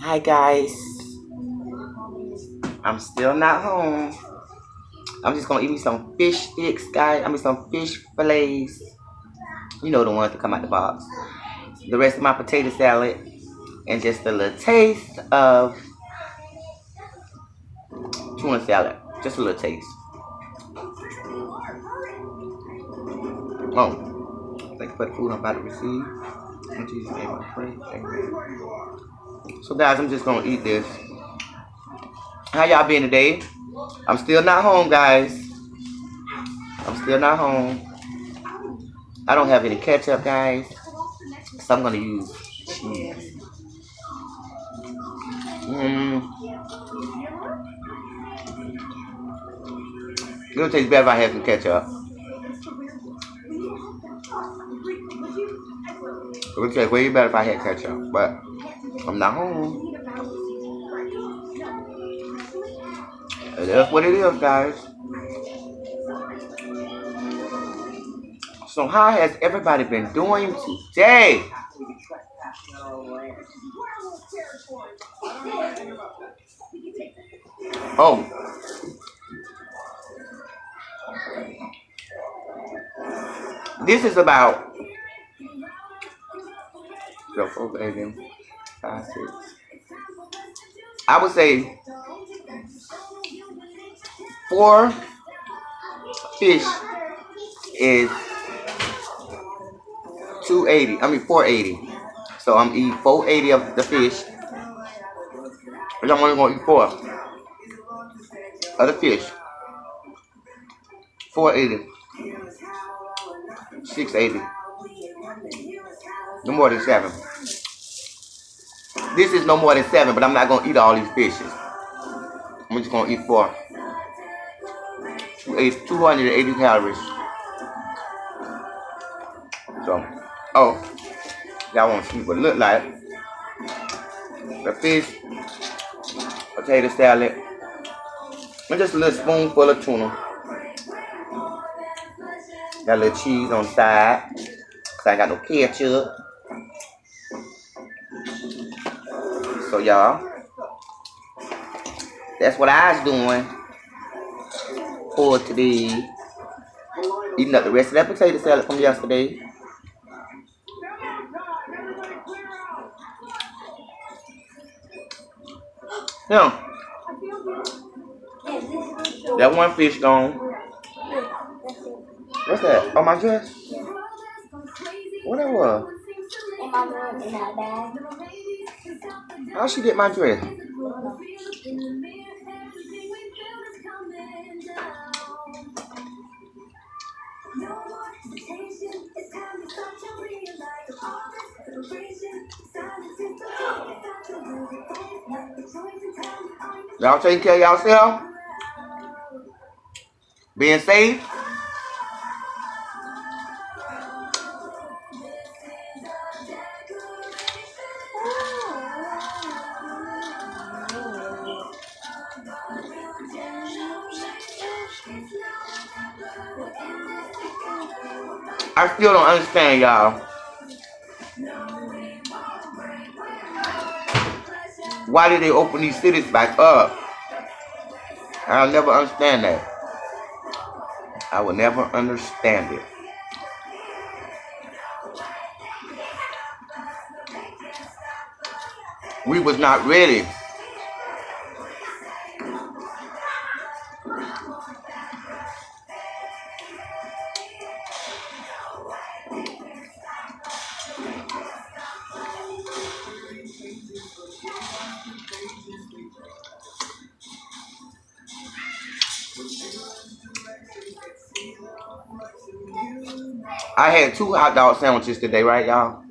Hi guys, I'm still not home. I'm just gonna eat me some fish sticks, guys. I mean some fish fillets. You know the ones that come out the box. The rest of my potato salad and just a little taste of tuna salad. Just a little taste. Oh, thank you for the food I'm about to receive. In Jesus' name I pray. Amen. So guys, I'm just gonna eat this. How y'all been today? I'm still not home, guys. I'm still not home. I don't have any ketchup, guys. So I'm gonna use cheese. It'll taste better if I have some ketchup. It would taste way better if I had ketchup, but I'm not home. That's what it is, guys. So how has everybody been doing today? Oh, this is about I would say 4 fish is 280. I mean 480. So I'm eating 480 of the fish. And I'm only gonna eat 4 of the fish. 480. 680. No more than 7. This is no more than 7, but I'm not gonna eat all these fishes. I'm just gonna eat 4. 280 calories. So, oh, y'all want to see what it look like? The fish, potato salad, and just a little spoonful of tuna. Got a little cheese on the side, cause I ain't got no ketchup. So y'all, that's what I was doing for today. Eating up the rest of that potato salad from yesterday. Yeah. That one fish gone. What's that? Oh, my dress? What that was? In my room, in that bag. How'd she get my dress? Y'all taking care of yourself? Being safe? I still don't understand, y'all. Why did they open these cities back up? I'll never understand that. I will never understand it. We was not ready. I had 2 hot dog sandwiches today, right, y'all?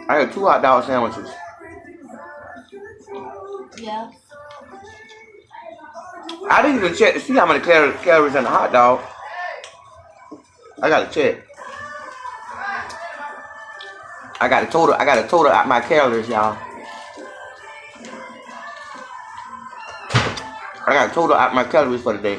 I had 2 hot dog sandwiches. Yeah. I didn't even check to see how many calories in the hot dog. I gotta check. I got to total out my calories, y'all. I got to total out my calories for the day.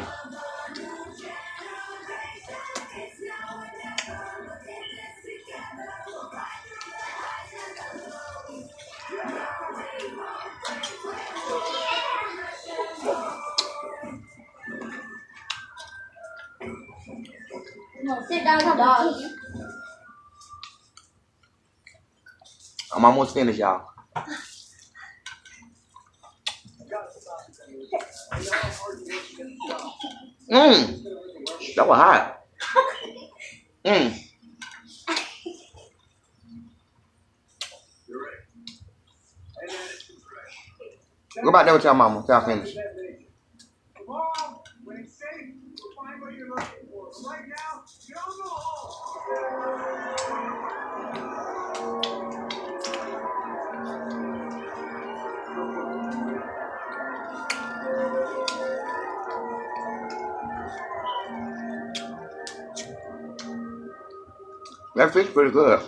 I'm almost finished, y'all. That was hot. Go back there with your mama. Y'all finish. That fish pretty good.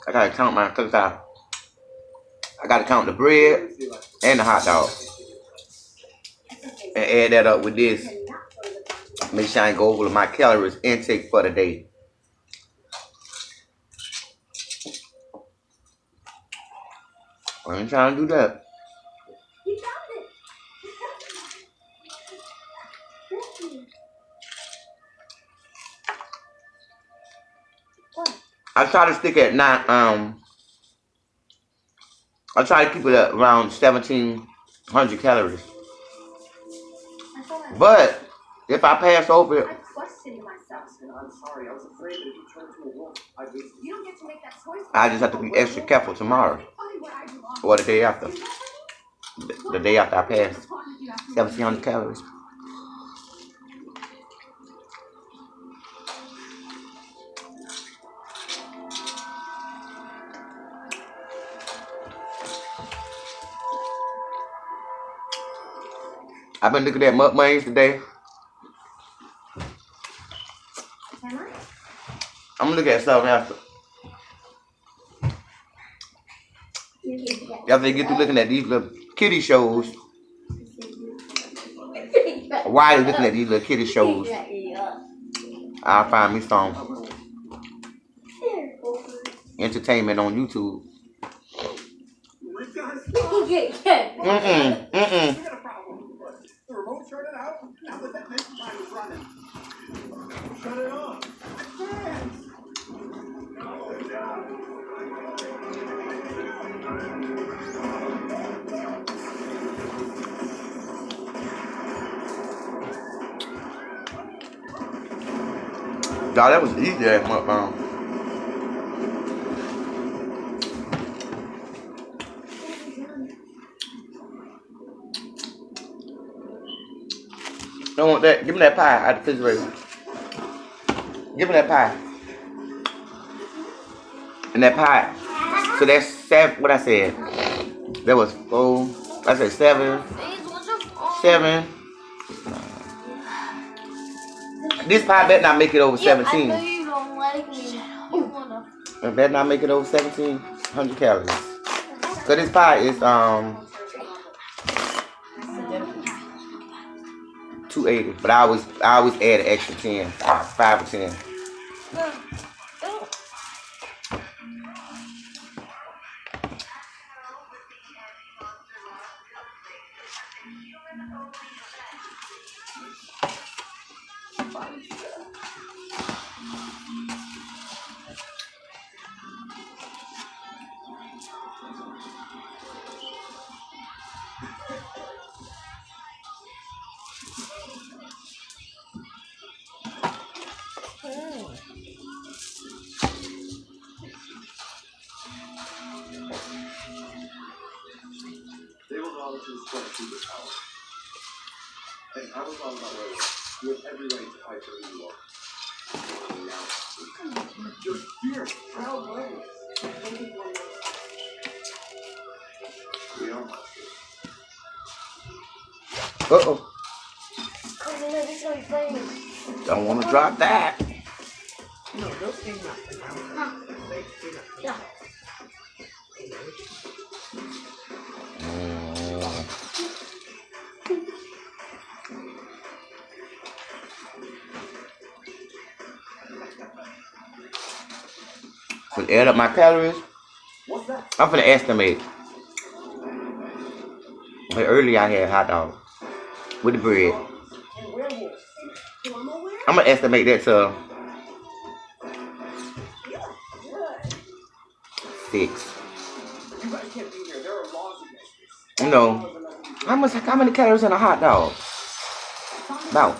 I gotta count my cookout. I gotta count the bread and the hot dog. And add that up with this. Make sure I go over my calories intake for the day. I ain't trying to do that. I try to stick at I try to keep it at around 1,700 calories. But if I pass over it, I just have to be extra careful tomorrow or the day after. The day after I pass 1,700 calories. I've been looking at mukbangs today. I'm gonna look at something after. After they get through looking at these little kitty shows. While you're looking at these little kitty shows, I'll find me some entertainment on YouTube. Y'all, that was easy as mukbang. Don't want that. Give me that pie out the refrigerator. Give me that pie. And that pie. So that's 7. What I said? That was 4. I said 7. 7. This pie better not make it over 17. I know you don't like me. It better not make it over 1,700 calories. So this pie is 280, but I always add an extra 10, 5 or 10. Uh-oh. Don't want to drop that. So add up my calories. I'm finna estimate. But earlier I had hot dog with the bread. I'm gonna estimate that to 6. You know, how many calories in a hot dog? About.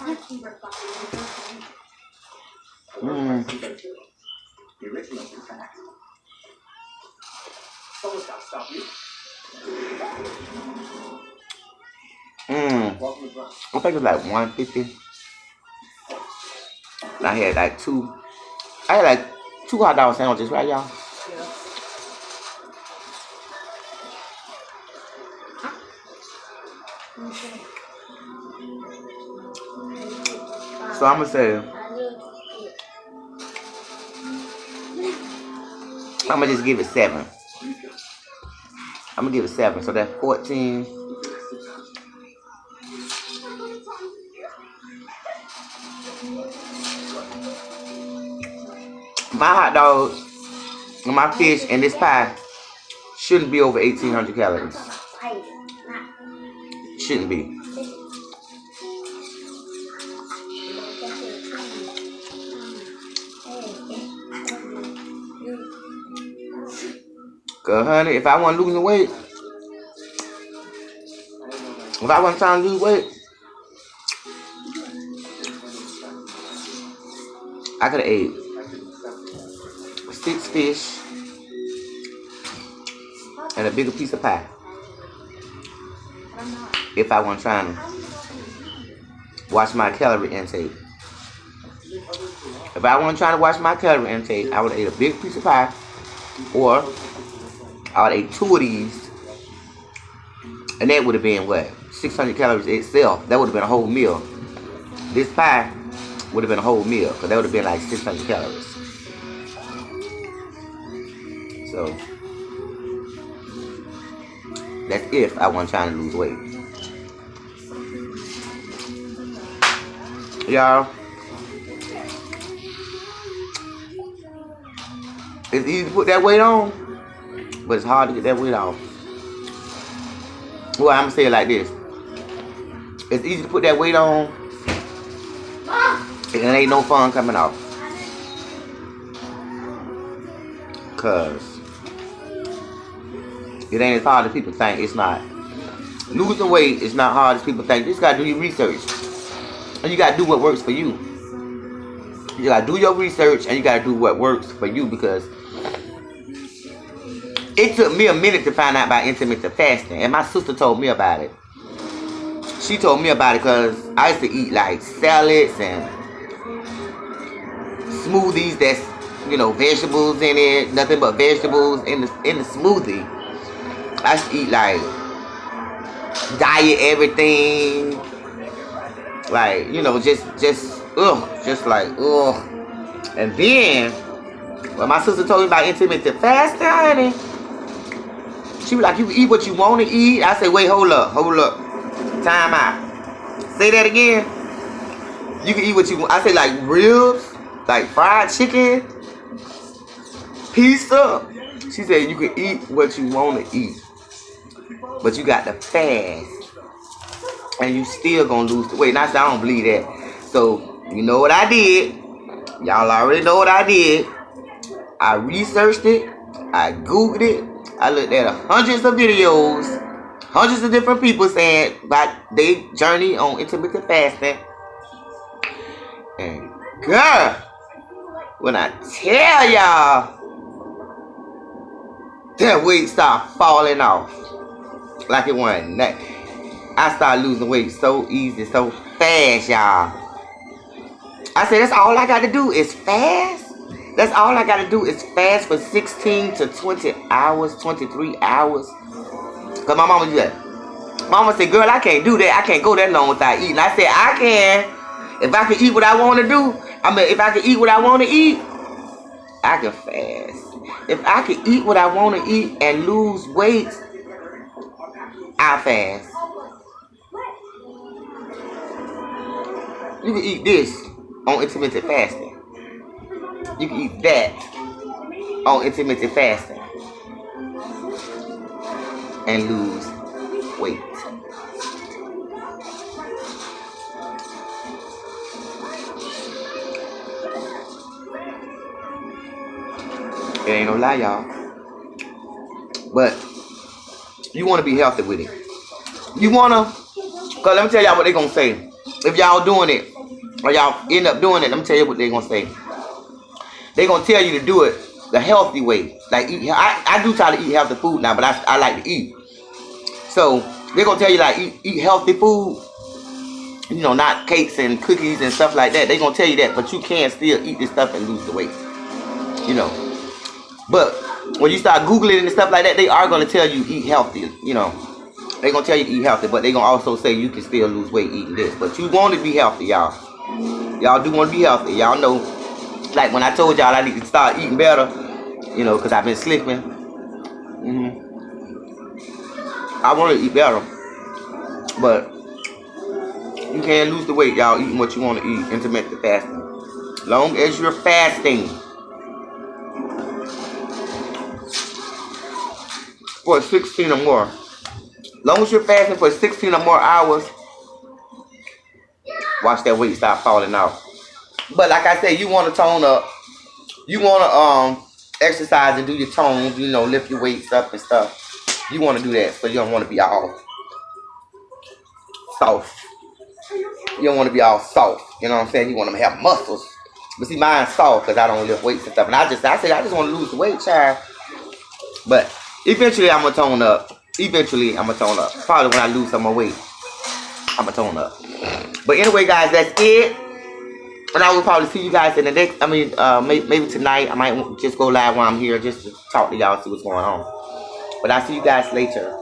I think it's like 150. I had like two. I had like 2 hot dog sandwiches, right, y'all? So I'm gonna just give it 7. I'm gonna give it 7. So that's 14. My hot dogs, my fish, and this pie shouldn't be over 1,800 calories. Shouldn't be. Cause honey, if I wasn't losing weight, if I wasn't trying to lose weight, I could have ate 6 fish and a bigger piece of pie. If I wasn't trying to watch my calorie intake. If I wasn't trying to watch my calorie intake, I would have ate a big piece of pie, or I would have ate 2 of these, and that would have been what? 600 calories itself. That would have been a whole meal. This pie would have been a whole meal, because that would have been like 600 calories. So that's if I wasn't trying to lose weight. Y'all, it's easy to put that weight on, but it's hard to get that weight off. Well, I'm gonna say it like this: it's easy to put that weight on, and it ain't no fun coming off. Cause it ain't as hard as people think. It's not. Losing weight is not hard as people think. You just gotta do your research, and you gotta do what works for you. You gotta do your research, and you gotta do what works for you, because it took me a minute to find out about intermittent fasting, and my sister told me about it. She told me about it because I used to eat like salads and smoothies that's, you know, vegetables in it, nothing but vegetables in the smoothie. I used to eat like diet everything, like, you know, just like ugh. And then when my sister told me about intermittent fasting, honey, she was like, you can eat what you want to eat. I said, wait, hold up, time out. Say that again. You can eat what you want. I said, like ribs, like fried chicken, pizza. She said you can eat what you want to eat, but you got to fast, and you still gonna lose the weight. And I said, I don't believe that. So you know what I did? Y'all already know what I did. I researched it. I Googled it. I looked at hundreds of videos, hundreds of different people saying about their journey on intermittent fasting. And girl, when I tell y'all, that weight started falling off like it wasn't nothing. I started losing weight so easy, so fast, y'all. I said, that's all I got to do is fast. That's all I got to do is fast for 16 to 20 hours, 23 hours. Because my mama do that. Mama said, girl, I can't do that. I can't go that long without eating. I said, I can. If I can eat what I want to do, if I can eat what I want to eat, I can fast. If I can eat what I want to eat and lose weight, I fast. You can eat this on intermittent fasting. You can eat that on intermittent fasting and lose weight. It ain't no lie, y'all. But you want to be healthy with it. You want to, because let me tell y'all what they going to say. If y'all doing it, or y'all end up doing it, let me tell you what they going to say. They going to tell you to do it the healthy way. Like, I do try to eat healthy food now, but I like to eat. So, they're going to tell you, like, eat healthy food. You know, not cakes and cookies and stuff like that. They're going to tell you that, but you can still eat this stuff and lose the weight. You know. But when you start Googling and stuff like that, they are going to tell you eat healthy. You know. They're going to tell you to eat healthy, but they're going to also say you can still lose weight eating this. But you want to be healthy, y'all. Y'all do want to be healthy. Y'all know, like when I told y'all I need to start eating better, you know, because I've been slipping. I want to eat better. But you can't lose the weight, y'all, eating what you want to eat. Intermittent fasting. Long as you're fasting for 16 or more. Long as you're fasting for 16 or more hours, watch that weight start falling off. But like I said, you want to tone up. You want to exercise and do your tones, you know, lift your weights up and stuff. You want to do that, so you don't want to be all soft. You don't want to be all soft. You know what I'm saying? You want to have muscles. But see, mine's soft because I don't lift weights and stuff. And I just want to lose the weight, child. But eventually, I'm going to tone up. Probably when I lose some more weight, I'm going to tone up. But anyway, guys, that's it. And I will probably see you guys in the next, maybe tonight. I might just go live while I'm here just to talk to y'all, see what's going on. But I'll see you guys later.